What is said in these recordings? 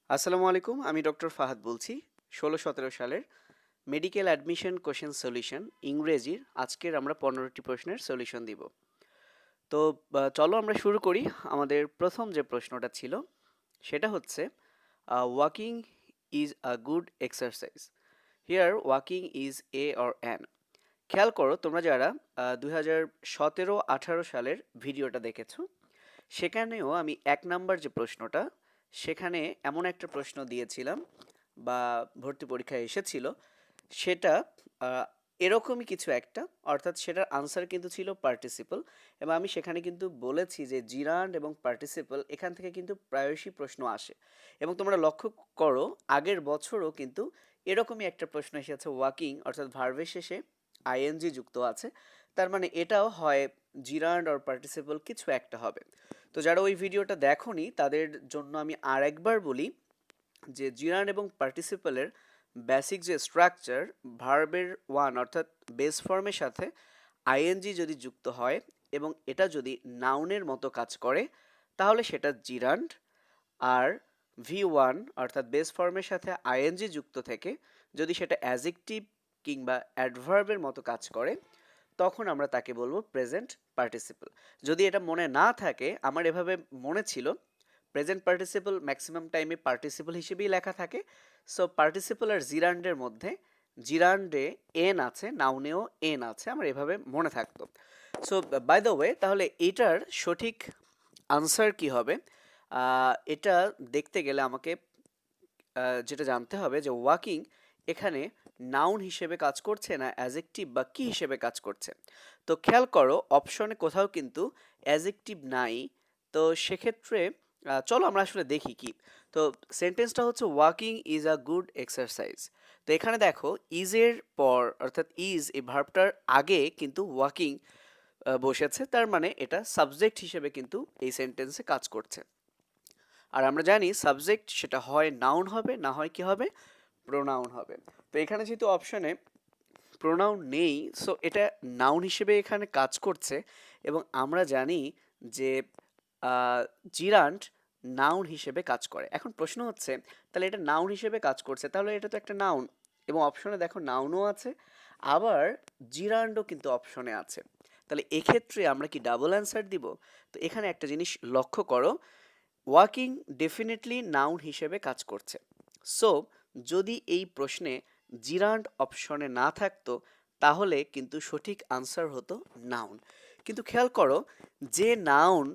আসসালামু আলাইকুম, আমি ডক্টর ফাহাদ বলছি। 16-17 সালের মেডিকেল অ্যাডমিশন কোশ্চেন সলিউশন ইংরেজির আজকের আমরা 15টি প্রশ্নের সলিউশন দিব। তো চলো আমরা শুরু করি। আমাদের প্রথম যে প্রশ্নটা ছিল সেটা হচ্ছে walking is a good exercise. Here walking is a or an. খেয়াল করো তোমরা যারা 2017-18 সালের ভিডিওটা দেখেছো, সেখানেও আমি 1 নাম্বার যে প্রশ্নটা, সেখানে এমন একটা প্রশ্ন দিয়েছিলাম বা ভর্তি পরীক্ষায় এসেছিল, সেটা আহ, এরকমই কিছু একটা, অর্থাৎ সেটার আনসার কিন্তু ছিল পার্টিসিপল। এবং আমি সেখানে কিন্তু বলেছি যে জিরান্ড এবং পার্টিসিপল এখান থেকে কিন্তু প্রায়শই প্রশ্ন আসে। এবং তোমরা লক্ষ্য করো আগের বছরও কিন্তু এরকমই একটা প্রশ্ন এসেছে, ওয়াকিং অর্থাৎ ভার্বের শেষে আইএনজি যুক্ত আছে, তার মানে এটাও হয় জিরান্ড অর পার্টিসিপল কিছু একটা হবে। তো যারা ওই ভিডিওটা দেখোনি তাদের জন্য আমি আর একবার বলি যে জিরান্ড এবং পার্টিসিপলের বেসিক যে স্ট্রাকচার, ভার্বের ওয়ান অর্থাৎ বেস ফর্মের সাথে আইএনজি যদি যুক্ত হয় এবং এটা যদি নাউনের মতো কাজ করে, তাহলে সেটা জিরান্ড। আর ভি ওয়ান অর্থাৎ বেস ফর্মের সাথে আইএনজি যুক্ত থেকে যদি সেটা অ্যাজেক্টিভ কিংবা অ্যাডভার্বের মতো কাজ করে, তখন আমরা তাকে বলবো প্রেজেন্ট পার্টিসিপল। যদি এটা মনে না থাকে, আমার এভাবে মনে ছিল প্রেজেন্ট পার্টিসিপল ম্যাক্সিমাম টাইমে পার্টিসিপল হিসেবেই লেখা থাকে। সো পার্টিসিপল আর জিরান্ডের মধ্যে জিরান্ডে এন আছে, নাউনেও এন আছে, আমার এভাবে মনে থাকতো। সো বাই দ্য ওয়ে, তাহলে এটার সঠিক আনসার কি হবে? এটা দেখতে গেলে আমাকে যেটা জানতে হবে যে ওয়াকিং এখানে নাউন হিসেবে কাজ করছে না অ্যাজেক্টিভ বা কি হিসেবে কাজ করছে। তো খেয়াল করো অপশনে কোথাও কিন্তু অ্যাজেক্টিভ নাই। তো সেক্ষেত্রে চলো আমরা আসলে দেখি কি। তো সেন্টেন্সটা হচ্ছে walking is a good exercise. তো এখানে দেখো ইজের পর অর্থাৎ ইজ এই ভার্বটার আগে কিন্তু ওয়াকিং বসেছে, তার মানে এটা সাবজেক্ট হিসেবে কিন্তু এই সেন্টেন্সে কাজ করছে। আর আমরা জানি সাবজেক্ট সেটা হয় নাউন হবে, না হয় কি হবে, প্রোনাউন হবে। তো এখানে যেহেতু অপশনে প্রোনাউন নেই, সো এটা নাউন হিসেবে এখানে কাজ করছে। এবং আমরা জানি যে জিরান্ট নাউন হিসেবে কাজ করে। এখন প্রশ্ন হচ্ছে তাহলে এটা নাউন হিসেবে কাজ করছে, তাহলে এটা তো একটা নাউন। এবং অপশনে দেখো নাউনও আছে, আবার জিরান্ডও কিন্তু অপশনে আছে। তাহলে এক্ষেত্রে আমরা কি ডাবল অ্যান্সার দিব? তো এখানে একটা জিনিস লক্ষ্য করো, ওয়াকিং ডেফিনেটলি নাউন হিসেবে কাজ করছে। সো যদি এই প্রশ্নে জিরান্ড অপশনে না থাকতো, তাহলে কিন্তু সঠিক আনসার হতো নাউন। কিন্তু খেয়াল করো, যে নাউন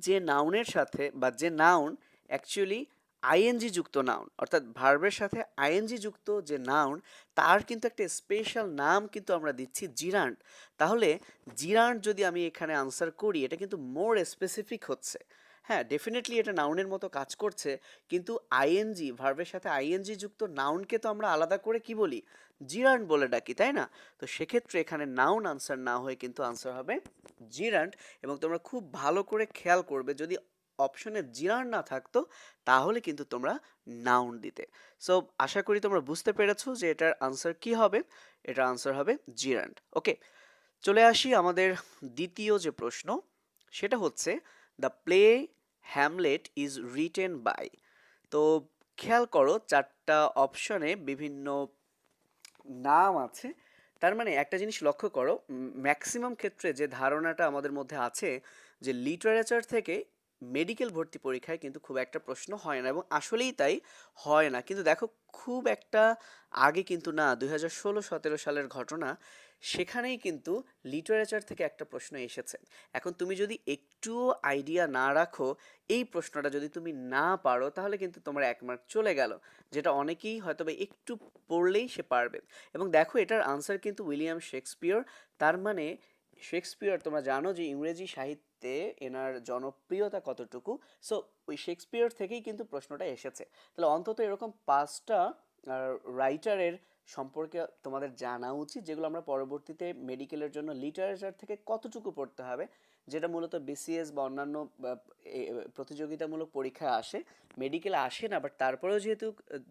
যে নাউনের সাথে বা যে নাউন অ্যাকচুয়ালি আইএনজি যুক্ত নাউন, অর্থাৎ ভার্বের সাথে আইএনজি যুক্ত যে নাউন, তার কিন্তু একটা স্পেশাল নাম কিন্তু আমরা দিচ্ছি জিরান্ড। তাহলে জিরান্ড যদি আমি এখানে আনসার করি, এটা কিন্তু মোর স্পেসিফিক হচ্ছে। হ্যাঁ, ডেফিনেটলি এটা নাউনের মতো কাজ করছে, কিন্তু আইএনজি ভার্বের সাথে আইএনজি যুক্ত নাউনকে তো আমরা আলাদা করে কি বলি, জিরান্ড বলে ডাকি, তাই না? তো সেক্ষেত্রে এখানে নাউন আনসার না হয়ে কিন্তু আনসার হবে জিরান্ড। এবং তোমরা খুব ভালো করে খেয়াল করবে, যদি অপশনে জিরান্ড না থাকতো, তাহলে কিন্তু তোমরা নাউন দিতে। সো আশা করি তোমরা বুঝতে পেরেছো যে এটার আনসার কি হবে। এটার আনসার হবে জিরান্ড। ওকে, চলে আসি আমাদের দ্বিতীয় যে প্রশ্ন, সেটা হচ্ছে the play Hamlet is written by. তো খেয়াল করো 4টা অপশনে বিভিন্ন নাম আছে। তার মানে একটা জিনিস লক্ষ্য করো, ম্যাক্সিমাম ক্ষেত্রে যে ধারণাটা আমাদের মধ্যে আছে যে লিটারেচার থেকে মেডিকেল ভর্তি পরীক্ষায় কিন্তু খুব একটা প্রশ্ন হয় না, এবং আসলেই তাই হয় না। কিন্তু দেখো, খুব একটা আগে কিন্তু না, 2016-17 সালের ঘটনা, সেখানেই কিন্তু লিটারেচার থেকে একটা প্রশ্ন এসেছে। এখন তুমি যদি একটুও আইডিয়া না রাখো, এই প্রশ্নটা যদি তুমি না পারো, তাহলে কিন্তু তোমার 1 মার্ক চলে গেল, যেটা অনেকেই হয়তো বা একটু পড়লেই সে পারবে। এবং দেখো এটার আনসার কিন্তু উইলিয়াম শেক্সপিয়র। তার মানে শেক্সপিয়র, তোমরা জানো যে ইংরেজি সাহিত্যে এনার জনপ্রিয়তা কতটুকু। সো ওই শেক্সপিয়র থেকেই কিন্তু প্রশ্নটা এসেছে। তাহলে অন্তত এরকম 5টা রাইটারের সম্পর্কে তোমাদের জানা উচিত, যেগুলো আমরা পরবর্তীতে মেডিকেলের জন্য লিটারেচার থেকে কতটুকু পড়তে হবে, যেটা মূলত বিসিএস বা অন্যান্য প্রতিযোগিতামূলক পরীক্ষায় আসে, মেডিকেলে আসে না, বাট তারপরেও যেহেতু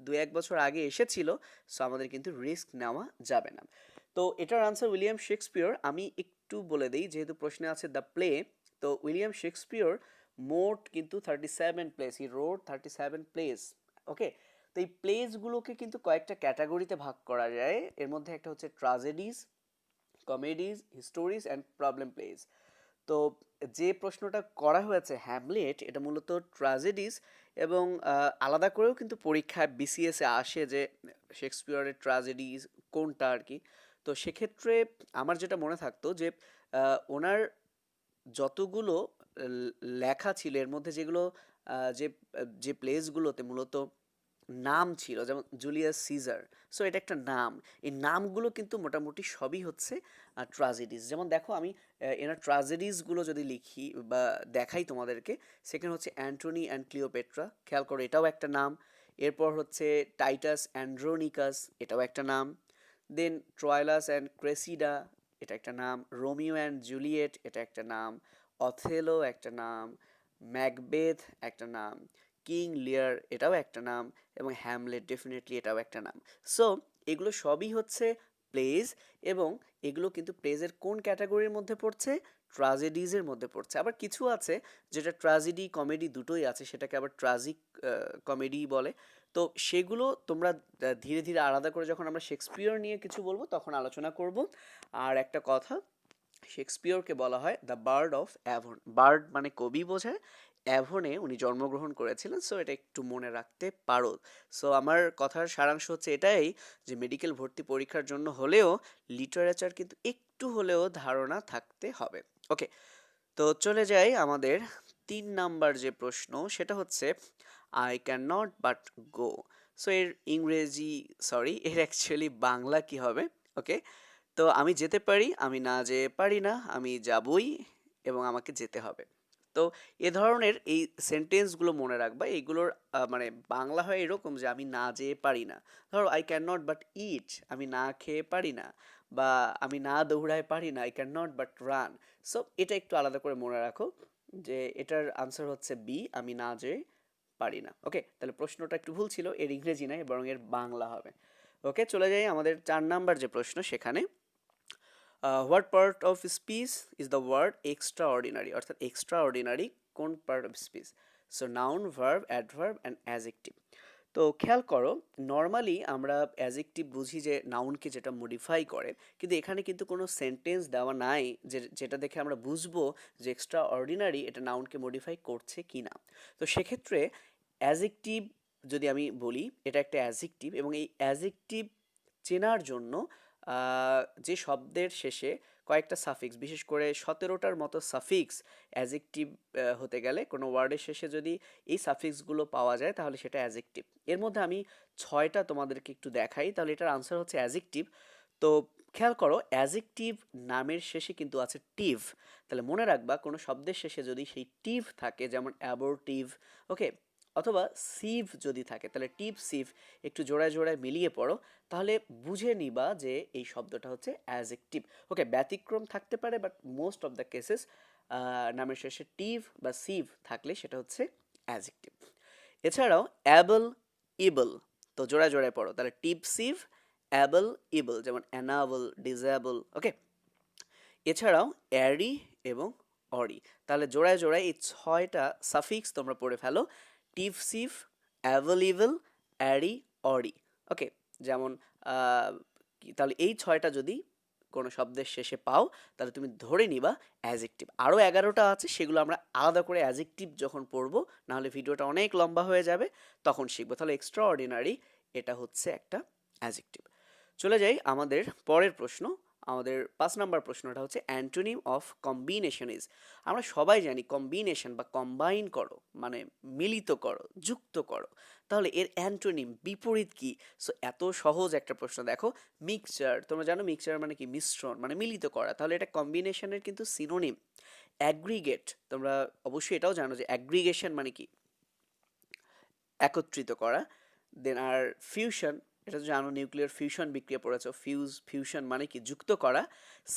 2-1 বছর আগে এসেছিল, সো আমাদের কিন্তু রিস্ক নেওয়া যাবে না। তো এটার আনসার উইলিয়াম শেক্সপিয়র। আমি একটু বলে দিই, যেহেতু প্রশ্নে আছে দ্য প্লে, তো উইলিয়াম শেক্সপিয়র মোট কিন্তু 37 place, he wrote 37 place okay, তো এই প্লেসগুলোকে কিন্তু কয়েকটা ক্যাটাগরিতে ভাগ করা যায়। এর মধ্যে একটা হচ্ছে tragedies, comedies, histories and problem plays. তো যে প্রশ্নটা করা হয়েছে হ্যামলেট, এটা মূলত ট্রাজেডিস, এবং আলাদা করেও কিন্তু পরীক্ষায় বিসিএসে আসে যে শেক্সপিয়রের ট্রাজেডিস কোনটা আর কি। তো সেক্ষেত্রে আমার যেটা মনে থাকতো যে ওনার যতগুলো লেখা ছিল এর মধ্যে যেগুলো যে যে প্লেসগুলোতে মূলত নাম ছিল, যেমন জুলিয়াস সিজার, সো এটা একটা নাম। এই নামগুলো কিন্তু মোটামুটি সবই হচ্ছে ট্রাজেডিস। যেমন দেখো আমি এনার ট্রাজেডিসগুলো যদি লিখি বা দেখাই তোমাদেরকে, সেখানে হচ্ছে অ্যান্টনি অ্যান্ড ক্লিওপেট্রা, খেয়াল করো এটাও একটা নাম। এরপর হচ্ছে টাইটাস অ্যান্ড্রোনিকাস, এটাও একটা নাম। দেন ট্রয়লাস অ্যান্ড ক্রেসিডা, এটা একটা নাম। রোমিও অ্যান্ড জুলিয়েট, এটা একটা নাম। অথেলো একটা নাম। ম্যাকবেথ একটা নাম। কিং লিয়ার, এটাও একটা নাম। এবং হ্যামলেট ডেফিনেটলি এটাও একটা নাম। সো এগুলো সবই হচ্ছে প্লেজ, এবং এগুলো কিন্তু প্লেজের কোন ক্যাটাগরির মধ্যে পড়ছে? ট্রাজেডিজের মধ্যে পড়ছে। আবার কিছু আছে যেটা ট্রাজেডি কমেডি দুটোই আছে, সেটাকে আবার ট্রাজিক কমেডি বলে। তো সেগুলো তোমরা ধীরে ধীরে আলাদা করে যখন আমরা শেক্সপিয়র নিয়ে কিছু বলবো তখন আলোচনা করব। আর একটা কথা, শেক্সপিয়রকে বলা হয় the bird of Avon. Bird মানে কবি বোঝায়, অ্যাভনে উনি জন্মগ্রহণ করেছিলেন, সো এটা একটু মনে রাখতে পারো। সো আমার কথার সারাংশ হচ্ছে এটাই, যে মেডিকেল ভর্তি পরীক্ষার জন্য হলেও লিটারেচার কিন্তু একটু হলেও ধারণা থাকতে হবে। ওকে, তো চলে যাই আমাদের 3 নাম্বার যে প্রশ্ন, সেটা হচ্ছে I can not but go. So এর ইংরেজি, সরি, এর অ্যাকচুয়ালি বাংলা কি হবে? ওকে, তো আমি যেতে পারি, আমি না যেতে পারি না, আমি যাবই এবং আমাকে যেতে হবে। তো এ ধরনের এই সেন্টেন্সগুলো মনে রাখবা। এইগুলোর মানে বাংলা হয় এরকম যে আমি না যেয়ে পারি না। ধরো I can not but it, আমি না খেয়ে পারি না। বা আমি না দৌড়ায় পারি না, I can not but run. So এটা একটু আলাদা করে মনে রাখো যে এটার আনসার হচ্ছে বি, আমি না যেয়ে পারি না। ওকে, তাহলে প্রশ্নটা একটু ভুল ছিল, এর ইংরেজি নয় বরং এর বাংলা হবে। ওকে, চলে যাই আমাদের 4 নাম্বার যে প্রশ্ন সেখানে। What part of speech is the word extraordinary, অর্থাৎ এক্সট্রা অর্ডিনারি কোন part of speech? So noun, verb, adverb and adjective. তো খেয়াল করো, নর্মালি আমরা অ্যাজেক্টিভ বুঝি যে নাউনকে যেটা মডিফাই করে, কিন্তু এখানে কিন্তু কোনো সেন্টেন্স দেওয়া নাই যে যেটা দেখে আমরা বুঝবো যে এক্সট্রা অর্ডিনারি এটা নাউনকে মডিফাই করছে কি না। তো সেক্ষেত্রে অ্যাজেক্টিভ যদি আমি বলি, এটা একটা অ্যাজেক্টিভ, এবং এই অ্যাজেক্টিভ চেনার জন্য যে শব্দের শেষে কয়েকটা সাফিক্স, বিশেষ করে 17টার মতো সাফিক্স অ্যাজেক্টিভ হতে গেলে কোনো ওয়ার্ডের শেষে যদি এই সাফিক্সগুলো পাওয়া যায় তাহলে সেটা অ্যাজেক্টিভ। এর মধ্যে আমি 6টা তোমাদেরকে একটু দেখাই, তাহলে এটার আনসার হচ্ছে অ্যাজেক্টিভ। তো খেয়াল করো, অ্যাজেক্টিভ নামের শেষে কিন্তু আছে টিভ। তাহলে মনে রাখবা কোনো শব্দের শেষে যদি সেই টিভ থাকে, যেমন অ্যাবর্টিভ, ওকে, অথবা সিভ যদি থাকে, তাহলে টিভ সিভ একটু জোড়ায় জোড়ায় মিলিয়ে পড়ো, তাহলে বুঝে নিবা যে এই শব্দটা হচ্ছে অ্যাজেক্টিভ। ওকে, ব্যতিক্রম থাকতে পারে, but most of the cases নামের শেষে টিভ বা সিভ থাকলে সেটা হচ্ছে অ্যাজেক্টিভ। এছাড়াও অ্যাবল, ইবল, তো জোড়ায় জোড়ায় পড়ো, তাহলে টিভ সিভ, অ্যাবল, ইবল, যেমন অ্যানাবল, ডিজেবল। ওকে, এছাড়াও অ্যারি এবং অরি, তাহলে জোড়ায় জোড়ায় এই 6টা সাফিক্স তোমরা পড়ে ফেলো, টিভ সিভ, অ্যাভেলেবল, অ্যারি, অরি। ওকে, যেমন তাহলে এই 6টা যদি কোনো শব্দের শেষে পাও তাহলে তুমি ধরে নিবা অ্যাজেক্টিভ। আরও 11টা আছে, সেগুলো আমরা আলাদা করে অ্যাজেক্টিভ যখন পড়বো, নাহলে ভিডিওটা অনেক লম্বা হয়ে যাবে, তখন শিখবো। তাহলে এক্সট্রা অর্ডিনারি এটা হচ্ছে একটা অ্যাজেক্টিভ। চলে যাই আমাদের পরের প্রশ্ন। আমাদের 5 নাম্বার প্রশ্নটা হচ্ছে অ্যান্টোনিম অফ কম্বিনেশন ইজ। আমরা সবাই জানি কম্বিনেশন বা কম্বাইন করো মানে মিলিত করো, যুক্ত করো। তাহলে এর অ্যান্টোনিম বিপরীত কি? সো এত সহজ একটা প্রশ্ন, দেখো মিক্সচার, তোমরা জানো মিক্সচার মানে কি? মিশ্রণ মানে মিলিত করা, তাহলে এটা কম্বিনেশনের কিন্তু সিনোনিম। অ্যাগ্রিগেট, তোমরা অবশ্যই এটাও জানো যে অ্যাগ্রিগেশন মানে কি? একত্রিত করা। দেন আর ফিউশন, এটা তো জানো, নিউক্লিয়ার ফিউশন বিক্রিয়া পড়েছো, ফিউশন মানে কি? যুক্ত করা।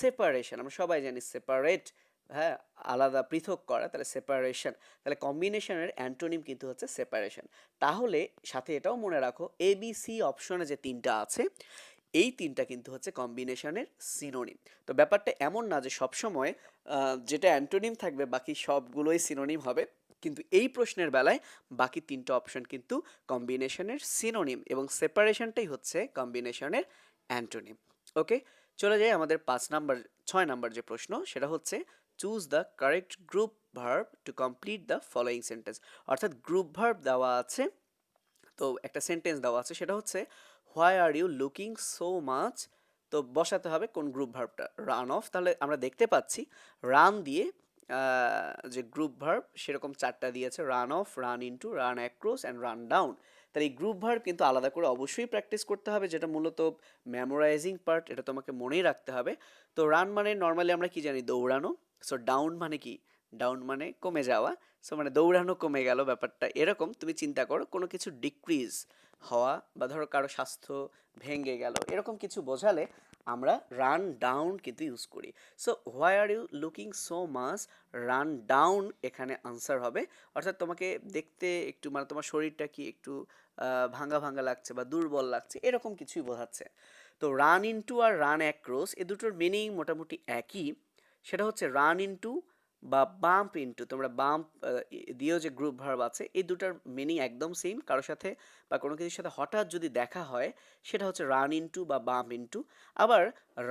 সেপারেশন, আমরা সবাই জানি সেপারেট, হ্যাঁ, আলাদা পৃথক করা, তাহলে সেপারেশন। তাহলে কম্বিনেশনের অ্যান্টোনিম কিন্তু হচ্ছে সেপারেশন। তাহলে সাথে এটাও মনে রাখো, এ বি সি অপশনে যে 3টা আছে, এই 3টা কিন্তু হচ্ছে কম্বিনেশনের সিনোনিম। তো ব্যাপারটা এমন না যে সবসময় যেটা অ্যান্টোনিম থাকবে বাকি সবগুলোই সিনোনিম হবে, কিন্তু এই প্রশ্নের বেলায় বাকি তিনটা অপশন কিন্তু কম্বিনেশনের সিনোনিম এবং সেপারেশনটাই হচ্ছে কম্বিনেশনের অ্যান্টোনিম। ওকে, চলে যাই আমাদের 6 নাম্বার যে প্রশ্ন, সেটা হচ্ছে choose the correct group verb to complete the following sentence. অর্থাৎ গ্রুপ ভার্ব দেওয়া আছে, তো একটা সেন্টেন্স দেওয়া আছে, সেটা হচ্ছে why are you looking so much. তো বসাতে হবে কোন গ্রুপ ভার্বটা, রান অফ। তাহলে আমরা দেখতে পাচ্ছি রান দিয়ে যে গ্রুপ ভার্ব সেরকম 4টা দিয়েছে, run of, run into, run across and run down. তাহলে এই গ্রুপ ভার্ব কিন্তু আলাদা করে অবশ্যই প্র্যাকটিস করতে হবে, যেটা মূলত মেমোরাইজিং পার্ট, এটা তোমাকে মনেই রাখতে হবে। তো রান মানে নর্মালি আমরা কি জানি, দৌড়ানো। সো ডাউন মানে কি, ডাউন মানে কমে যাওয়া। সো মানে দৌড়ানো কমে গেল, ব্যাপারটা এরকম। তুমি চিন্তা করো কোনো কিছু ডিক্রিজ হওয়া, বা ধরো কারো স্বাস্থ্য ভেঙে গেল, এরকম কিছু বোঝালে আমরা রান ডাউন কিন্তু ইউজ করি। So why are you looking so much, run down এখানে আনসার হবে। অর্থাৎ তোমাকে দেখতে একটু, মানে তোমার শরীরটা কি একটু ভাঙা ভাঙা লাগছে বা দুর্বল লাগছে, এরকম কিছুই বোঝাচ্ছে। তো রান ইনটু আর রান অ্যাক্রস, এ দুটোর মিনিং মোটামুটি একই। সেটা হচ্ছে রান ইনটু বা বাম্প ইনটু, তোমরা বাম্প দিয়েও যে গ্রুপ ভার্ব আছে, এই দুটার মিনিং একদম সেম। কারোর সাথে বা কোনো কিছুর সাথে হঠাৎ যদি দেখা হয়, সেটা হচ্ছে রান ইনটু বা বাম্প ইনটু। আবার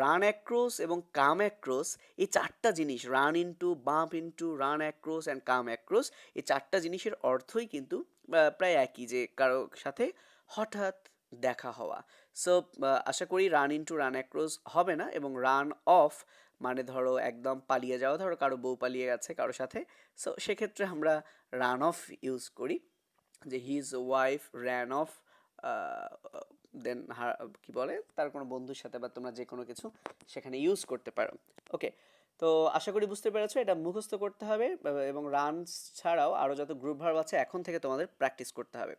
রান অ্যাক্রস এবং কাম অ্যাক্রস, এই 4টা জিনিস, run into, bump into, run across and come across, এই 4টা জিনিসের অর্থই কিন্তু প্রায় একই, যে কারো সাথে হঠাৎ দেখা হওয়া। সো আশা করি রান ইনটু রান অ্যাক্রস হবে না। এবং রান অফ মানে ধরো একদম পালিয়ে যাওয়া, ধরো কারো বউ পালিয়ে গেছে কারো সাথে, সো সেক্ষেত্রে আমরা রান অফ ইউজ করি, যে হিজ ওয়াইফ র্যান অফ, দেন কি বলে, তার কোনো বন্ধুর সাথে, বা তোমরা যে কোনো কিছু সেখানে ইউজ করতে পারো। ওকে, তো আশা করি বুঝতে পেরেছো, এটা মুখস্থ করতে হবে, এবং রান ছাড়াও আরও যত গ্রুপ ভার্ব আছে এখন থেকে তোমাদের প্র্যাকটিস করতে হবে।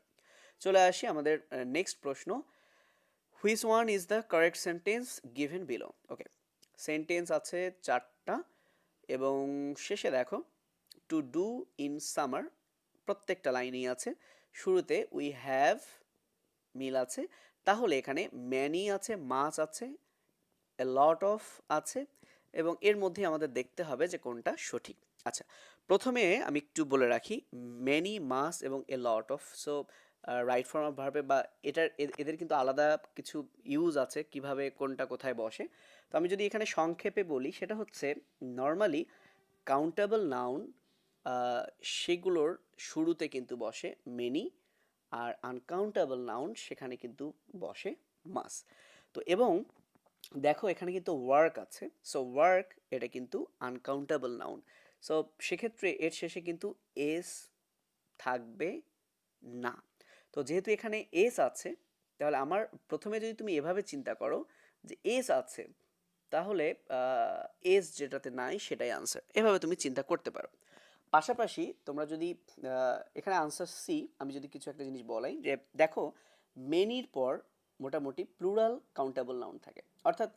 চলে আসি আমাদের নেক্সট প্রশ্ন, which one is the correct sentence given below. Okay, sentence আছে 4টা, এবং শেষে দেখো টু ডু ইন সামার, প্রত্যেকটা লাইনেই আছে। শুরুতে উই হ্যাভ মিল আছে, তাহলে এখানে ম্যানি আছে, মাছ আছে, এ লট অফ আছে, এবং এর মধ্যে আমাদের দেখতে হবে যে কোনটা সঠিক। আচ্ছা, প্রথমে আমি একটু বলে রাখি, মেনি, মাস এবং a lot of, so right form of ভার্বে বা এদের কিন্তু আলাদা কিছু ইউজ আছে, কিভাবে কোনটা কোথায় বসে। তো আমি যদি এখানে সংক্ষেপে বলি, সেটা হচ্ছে নর্মালি কাউন্টেবল নাউন সেগুলোর শুরুতে কিন্তু বসে মেনি, আর আনকাউন্টেবল নাউন সেখানে কিন্তু বসে মাস। তো এবং দেখো এখানে কিন্তু ওয়ার্ক আছে, সো ওয়ার্ক এটা কিন্তু আনকাউন্টেবল নাউন। সো সেক্ষেত্রে এর শেষে কিন্তু এস থাকবে না। তো যেহেতু এখানে এস আছে, তাহলে আমার প্রথমে যদি তুমি এভাবে চিন্তা করো যে এস আছে, তাহলে এস যেটাতে নাই সেটাই আনসার, এভাবে তুমি চিন্তা করতে পারো। পাশাপাশি তোমরা যদি এখানে আনসার সি, আমি যদি কিছু একটা জিনিস বলাই, যে দেখো মেনির পর মোটামুটি প্লুরাল কাউন্টেবল নাউন থাকে। অর্থাৎ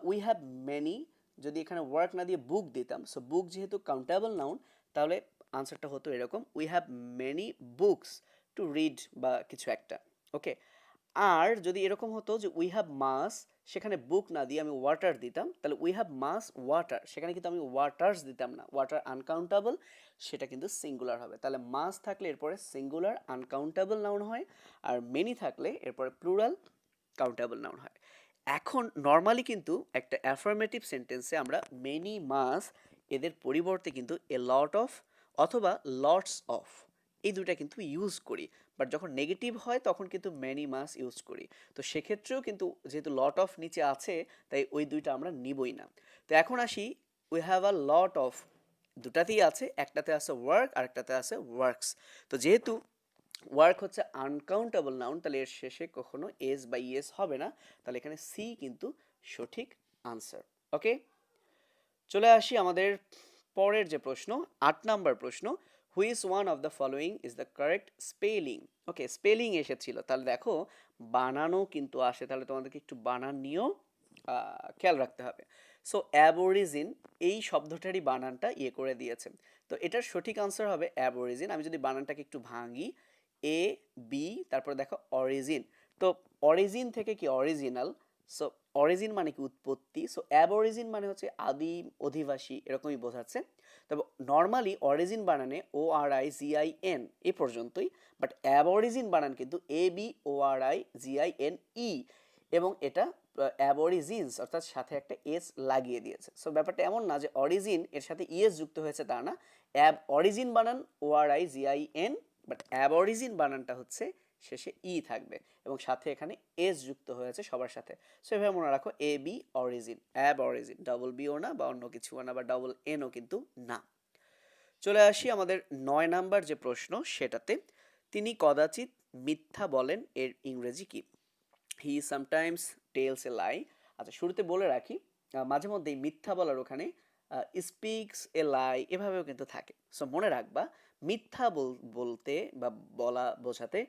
উই হ্যাভ মেনি, যদি এখানে ওয়ার্ক না দিয়ে বুক দিতাম, সো বুক যেহেতু কাউন্টেবল নাউন, তাহলে আনসারটা হতো এরকম, we have many books to read বা কিছু একটা। ওকে, আর যদি এরকম হতো যে উই হ্যাভ মাস, সেখানে বুক না দিয়ে আমি ওয়াটার দিতাম, তাহলে উই হ্যাভ মাস ওয়াটার, সেখানে কিন্তু আমি ওয়াটার্স দিতাম না, ওয়াটার আনকাউন্টেবল, সেটা কিন্তু সিঙ্গুলার হবে। তাহলে মাস থাকলে এরপরে সিঙ্গুলার আনকাউন্টেবল নাউন হয়, আর মেনি থাকলে এরপরে প্লুরাল কাউন্টেবল নাউন হয়। এখন নর্মালি কিন্তু একটা অ্যাফার্মেটিভ সেন্টেন্সে আমরা মেনি, মাস, এদের পরিবর্তে কিন্তু এ লট অফ অথবা লটস অফ, এই দুটা কিন্তু ইউজ করি। বাট যখন নেগেটিভ হয় তখন কিন্তু মেনি, মাস ইউজ করি। তো সেক্ষেত্রেও কিন্তু যেহেতু লট অফ নিচে আছে, তাই ওই দুইটা আমরা নিবই না। তো এখন আসি, we have a lot of, দুটাতেই আছে, একটাতে আছে ওয়ার্ক আর একটাতে আছে ওয়ার্কস। তো যেহেতু ওয়ার্ক হচ্ছে আনকাউন্টেবল নাউন, তাহলে এর শেষে কখনো এস বা ইএস হবে না, তাহলে এখানে সি কিন্তু সঠিক আনসার। ওকে, চলে আসি আমাদের পরের যে প্রশ্ন, 8 নাম্বার প্রশ্ন, which one of the following is the correct spelling. Okay, spelling এসেছিল, তাহলে দেখো বানানও কিন্তু আসে, তাহলে তোমাদেরকে একটু বানান নিয়েও খেয়াল রাখতে হবে। সো অ্যাবরিজিন, এই শব্দটারই বানানটা করে দিয়েছে, তো এটার সঠিক আনসার হবে অ্যাবরিজিন। আমি যদি বানানটাকে একটু ভাঙি, এ বি, তারপরে দেখো অরিজিন, তো অরিজিন থেকে কি অরিজিনাল, সো অরিজিন মানে কি উৎপত্তি, সো অ্যাবরিজিন মানে হচ্ছে আদিম অধিবাসী এরকমই বোঝাচ্ছে। তবে নর্মালি অরিজিন বানানে ORIGIN এ পর্যন্তই, বাট অ্যাবরিজিন বানান কিন্তু ABORIGINE, এবং এটা অ্যাবরিজিনস অর্থাৎ সাথে একটা এস লাগিয়ে দিয়েছে। সো ব্যাপারটা এমন না যে অরিজিন এর সাথে ইএস যুক্ত হয়েছে, তা না। অ্যাব অরিজিন বানান ORIGIN, বাট অ্যাবরিজিন বানানটা হচ্ছে শেষে ই থাকবে এবং সাথে এখানে এস যুক্ত হয়েছে সবার সাথে। সো এভাবে মনে রাখো এবি অরিজিন, অ্যাব অরিজিন, ডবল বিও না বা অন্য কিছু না বা ডবল এনও কিন্তু না। চলে আসি আমাদের 9 নাম্বার যে প্রশ্ন সেটাতে। তিনি কদাচিৎ মিথ্যা বলেন এর ইংরেজি কি? হি সামটাইমস টেলস এ লাই। আচ্ছা, শুরুতে বলে রাখি মাঝে মধ্যেই মিথ্যা বলার ওখানে স্পিক্স এ লাই এভাবেও কিন্তু থাকে। সো মনে রাখবা, মিথ্যা বলতে বা বলা বোঝাতে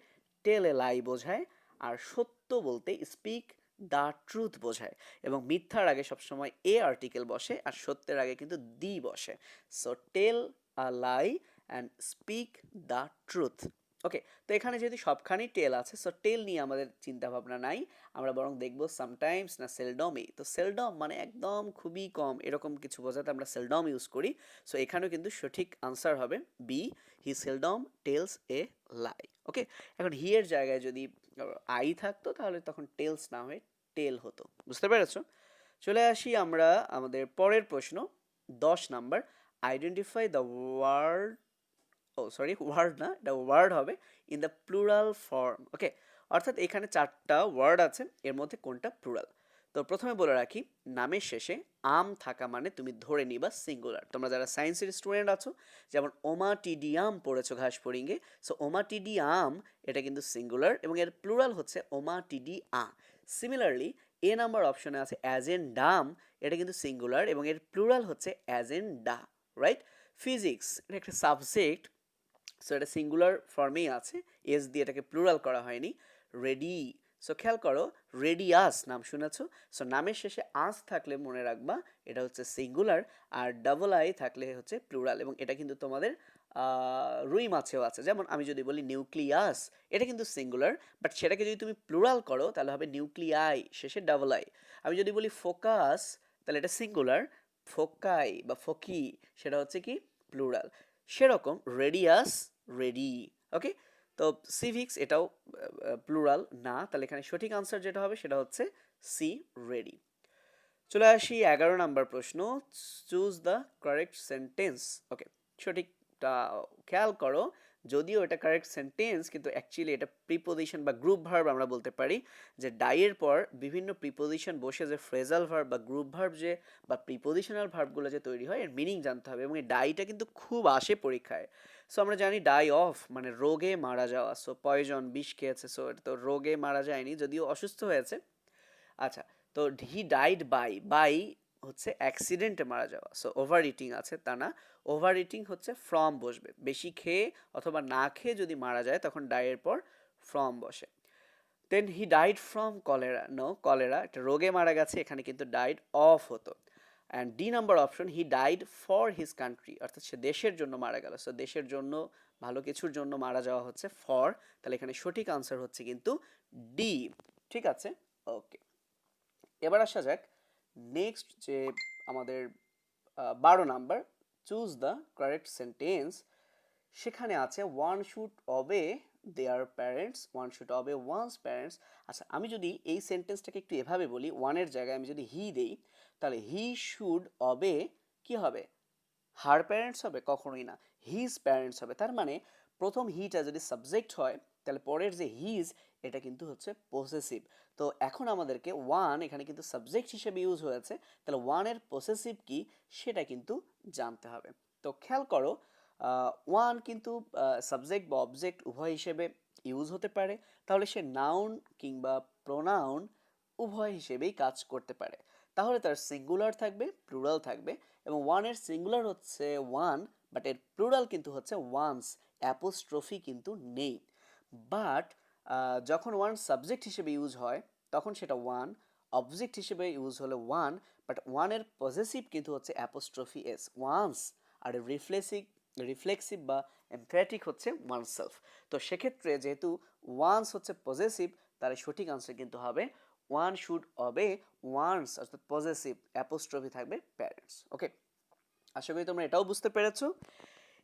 টেল এ লাই বোঝায়, আর সত্য বলতে স্পিক দ্য ট্রুথ বোঝায়। এবং মিথ্যার আগে সবসময় এ আর্টিকেল বসে আর সত্যের আগে কিন্তু দি বসে। So tell a lie and speak the truth. Okay, তো এখানে যেহেতু সবখানেই টেল আছে, সো টেল নিয়ে আমাদের চিন্তা ভাবনা নাই। আমরা বরং দেখবো সামটাইমস না সেলডমই। তো সেলডম মানে একদম খুবই কম এরকম কিছু বোঝাতে আমরা সেলডম ইউজ করি। সো এখানেও কিন্তু সঠিক আনসার হবে B, he seldom tells a lie. Okay, এখন হি এর জায়গায় যদি আই থাকতো তাহলে তখন টেলস না হয়ে টেল হতো। বুঝতে পেরেছো? চলে আসি আমরা আমাদের পরের প্রশ্ন, 10 number. Identify the word, oh sorry word না, এটা ওয়ার্ড হবে, in the plural form. Okay, অর্থাৎ এখানে 4টা ওয়ার্ড আছে, এর মধ্যে কোনটা প্লুরাল। তো প্রথমে বলে রাখি, নামের শেষে আম থাকা মানে তুমি ধরে নিবা সিঙ্গুলার। তোমরা যারা সায়েন্সের স্টুডেন্ট আছো, যেমন ওমাটিডিয়াম পড়েছো ঘাসফড়িঙ্গে, সো ওমাটিডিয়াম এটা কিন্তু সিঙ্গুলার এবং এর প্লুরাল হচ্ছে ওমাটিডিআ। সিমিলারলি নাম্বার অপশনে আছে অ্যাজ এন ডাম, এটা কিন্তু সিঙ্গুলার এবং এর প্লুরাল হচ্ছে অ্যাজ এন ডা। রাইট? ফিজিক্স এটা একটা সাবজেক্ট, সো এটা সিঙ্গুলার ফর্মেই আছে, এস দিয়ে এটাকে প্লুরাল করা হয়নি। রেডি, সো খেয়াল করো, রেডিয়াস নাম শুনেছো, সো নামের শেষে আস থাকলে মনে রাখবা এটা হচ্ছে সিঙ্গুলার, আর ডাবল আই থাকলে হচ্ছে প্লুরাল। এবং এটা কিন্তু তোমাদের রুই মাছেও আছে। যেমন আমি যদি বলি নিউক্লিয়াস, এটা কিন্তু সিঙ্গুলার, বাট সেটাকে যদি তুমি প্লুরাল করো তাহলে হবে নিউক্লিয়াই, শেষে ডাবল আই। আমি যদি বলি ফোকাস, তাহলে এটা সিঙ্গুলার, ফোকাই বা ফকি সেটা হচ্ছে কি প্লুরাল। সেরকম রেডিয়াস, রেডি। ওকে, তো সিভিক্স এটাও প্লুরাল না, তাহলে এখানে সঠিক আনসার যেটা হবে সেটা হচ্ছে সি, রেডি। চলে আসি 11 নাম্বার প্রশ্ন, চুজ দ্য কারেক্ট সেন্টেন্স। ওকে, সঠিকটা খেয়াল করো, যদিও এটা কারেক্ট সেন্টেন্স কিন্তু অ্যাকচুয়ালি এটা প্রিপোজিশন বা গ্রুপ ভার্ব আমরা বলতে পারি। যে ডাইয়ের পর বিভিন্ন প্রিপোজিশন বসে যে ফ্রেজাল ভার্ব বা গ্রুপ ভার্ব যে বা প্রিপোজিশনাল ভার্বগুলো যে তৈরি হয়, এর মিনিং জানতে হবে। এবং এই ডাইটা কিন্তু খুব আসে পরীক্ষায়। সো আমরা জানি ডাই অফ মানে রোগে মারা যাওয়া, সো পয়জন বিষ খেয়েছে, সো এটা তো রোগে মারা যায়নি, যদিও অসুস্থ হয়েছে। আচ্ছা, তো হি ডাইড বাই, বাই হচ্ছে অ্যাক্সিডেন্টে মারা যাওয়া, সো ওভার ইটিং আছে তা না, ওভার ইটিং হচ্ছে ফ্রম বসবে, বেশি খেয়ে অথবা না খেয়ে যদি মারা যায় তখন ডাইয়ের পর ফ্রম বসে। Then he died from cholera, no, cholera একটা রোগে মারা গেছে, এখানে কিন্তু ডাইড অফ হতো। And D number option, he died for his country, অর্থাৎ সে দেশের জন্য মারা গেল, সো দেশের জন্য ভালো কিছুর জন্য মারা যাওয়া হচ্ছে ফর, তাহলে এখানে সঠিক আনসার হচ্ছে কিন্তু ডি। ঠিক আছে, ওকে। এবার আসা যাক নেক্সট যে আমাদের 12 number, choose the correct sentence. সেখানে আছে one should obey their parents, one should obey one's parents. আচ্ছা, আমি যদি এই সেন্টেন্সটাকে একটু এভাবে বলি, ওয়ানের জায়গায় আমি যদি হি দেই, তাহলে হি শুড অবে কি হবে? হার প্যারেন্টস হবে? কখনোই না, হিজ প্যারেন্টস হবে। তার মানে প্রথম হিটা যদি সাবজেক্ট হয় তাহলে পরের যে হিজ এটা কিন্তু হচ্ছে পসেসিভ। তো এখন আমাদেরকে ওয়ান এখানে কিন্তু সাবজেক্ট হিসেবে ইউজ হয়েছে, তাহলে ওয়ানের পসেসিভ কি সেটা কিন্তু জানতে হবে। তো খেয়াল করো, ওয়ান কিন্তু সাবজেক্ট বা অবজেক্ট উভয় হিসেবে ইউজ হতে পারে, তাহলে সে নাউন কিংবা প্রোনাউন উভয় হিসেবেই কাজ করতে পারে। তাহলে তার সিঙ্গুলার থাকবে, প্লুরাল থাকবে। এবং ওয়ানের সিঙ্গুলার হচ্ছে ওয়ান, বাট এর প্লুরাল কিন্তু হচ্ছে ওয়ান্স, অ্যাপোস্ট্রফি কিন্তু নেই। বাট যখন ওয়ান সাবজেক্ট হিসেবে ইউজ হয় তখন সেটা ওয়ান, অবজেক্ট হিসেবে ইউজ হলে ওয়ান, বাট ওয়ানের পজেসিভ কিন্তু হচ্ছে অ্যাপোস্ট্রফি এস, ওয়ান্স। আর রিফ্লেক্সিভ বা এমফ্যাটিক হচ্ছে ওয়ান সেলফ। তো সেক্ষেত্রে যেহেতু ওয়ান্স হচ্ছে পজেসিভ, তার সঠিক আনসার কিন্তু হবে ওয়ান শুড অবে ওয়ান্স, অর্থাৎ পজেসিভ অ্যাপোস্ট্রফি থাকবে প্যারেন্টস। ওকে, আশা করি তোমরা এটাও বুঝতে পেরেছো।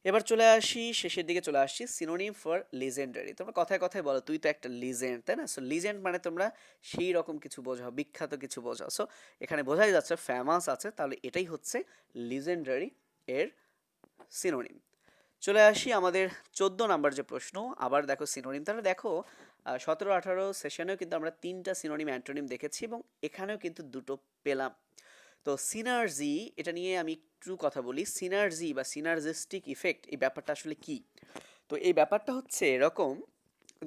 এবার চলে আসি, শেষের দিকে চলে আসছি, সিনোনিম ফর লিজেন্ডারি। তোমরা কথায় কথায় বলো তুই তো একটা লিজেন্ড, তাই না? সো লিজেন্ড মানে তোমরা সেই রকম কিছু বোঝাও, বিখ্যাত কিছু বোঝাও। সো এখানে বোঝাই যাচ্ছে ফেমাস আছে, তাহলে এটাই হচ্ছে লিজেন্ডারি এর সিনোনিম। চলে আসি আমাদের 14 নাম্বার যে প্রশ্ন। আবার দেখো সিনোনিম, তাহলে দেখো 17-18 সেশনেও কিন্তু আমরা 3টা সিনোনিম অ্যান্টোনিম দেখেছি এবং এখানেও কিন্তু দুটো পেলাম। তো সিনার্জি, এটা নিয়ে আমি একটু কথা বলি। সিনার্জি বা সিনার্জিস্টিক ইফেক্ট, এই ব্যাপারটা আসলে কি? তো এই ব্যাপারটা হচ্ছে এরকম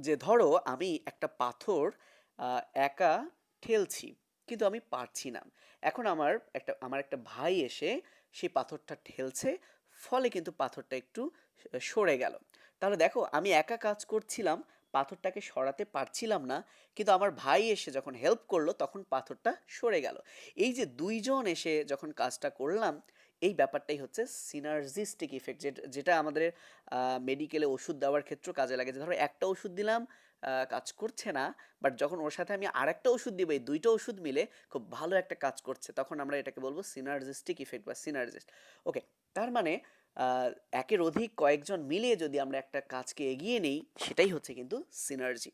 যে ধরো আমি একটা পাথর একা ঠেলছি, কিন্তু আমি পারছি না। এখন আমার একটা ভাই এসে সেই পাথরটা ঠেলছে, ফলে কিন্তু পাথরটা একটু সরে গেল। তাহলে দেখো আমি একা কাজ করছিলাম, পাথরটাকে সরাতে পারছিলাম না, কিন্তু আমার ভাই এসে যখন হেল্প করলো তখন পাথরটা সরে গেল। এই যে দুইজন এসে যখন কাজটা করলাম, এই ব্যাপারটাই হচ্ছে সিনার্জিস্টিক ইফেক্ট, যেটা আমাদের মেডিকেলে ওষুধ দেওয়ার ক্ষেত্রেও কাজে লাগে। যে ধরো একটা ওষুধ দিলাম, কাজ করছে না, বাট যখন ওর সাথে আমি আরেকটা ওষুধ দিব, এই দুইটা ওষুধ মিলে খুব ভালো একটা কাজ করছে, তখন আমরা এটাকে বলবো সিনার্জিস্টিক ইফেক্ট বা সিনার্জিস্ট। ওকে, তার মানে আহ, একের অধিক কয়েকজন মিলিয়ে যদি আমরা একটা কাজকে এগিয়ে নিই, সেটাই হচ্ছে কিন্তু সিনার্জি।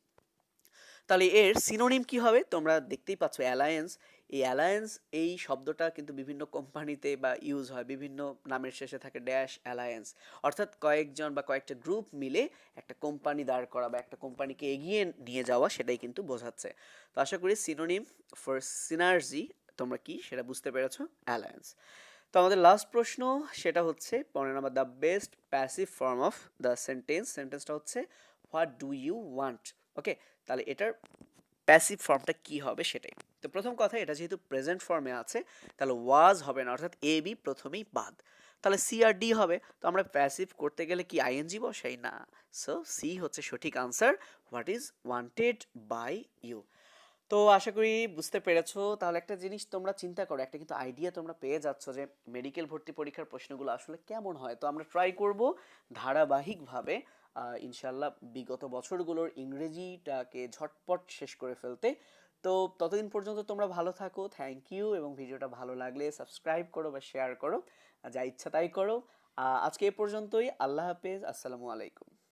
তাহলে এর সিনোনিম কি হবে? তোমরা দেখতেই পাচ্ছ অ্যালায়েন্স। এই অ্যালায়েন্স, এই শব্দটা কিন্তু বিভিন্ন কোম্পানিতে বা ইউজ হয়, বিভিন্ন নামের শেষে থাকে ড্যাশ অ্যালায়েন্স, অর্থাৎ কয়েকজন বা কয়েকটা গ্রুপ মিলে একটা কোম্পানি দাঁড় করা বা একটা কোম্পানিকে এগিয়ে নিয়ে যাওয়া, সেটাই কিন্তু বোঝাচ্ছে। তো আশা করি সিনোনিম ফর সিনার্জি তোমরা কি সেটা বুঝতে পেরেছো, অ্যালায়েন্স। তো আমাদের লাস্ট প্রশ্ন, সেটা হচ্ছে 15 number, the best passive form of the সেন্টেন্সটা হচ্ছে হোয়াট ডু ইউ ওয়ান্ট। ওকে, তাহলে এটার প্যাসিভ ফর্মটা কি হবে সেটাই। তো প্রথম কথা, এটা যেহেতু প্রেজেন্ট ফর্মে আছে, তাহলে ওয়াজ হবে না, অর্থাৎ এ বি প্রথমেই বাদ, তাহলে সি আর ডি হবে। তো আমরা প্যাসিভ করতে গেলে কি আইএনজি বসাই না, সো সি হচ্ছে সঠিক answer, what is wanted by you. তো আশা করি বুঝতে পেরেছো। তাহলে একটা জিনিস তোমরা চিন্তা করো, একটা কিন্তু আইডিয়া তোমরা পেয়ে যাচ্ছ যে মেডিকেল ভর্তি পরীক্ষার প্রশ্নগুলো আসলে কেমন হয়। তো আমরা ট্রাই করব ধারাবাহিকভাবে ইনশাল্লাহ বিগত বছরগুলোর ইংরেজিটাকে ঝটপট শেষ করে ফেলতে। তো ততদিন পর্যন্ত তোমরা ভালো থাকো, থ্যাংক ইউ, এবং ভিডিওটা ভালো লাগলে সাবস্ক্রাইব করো বা শেয়ার করো, যা ইচ্ছা তাই করো। আজকে এ পর্যন্তই, আল্লাহ হাফেজ, আসসালামু আলাইকুম।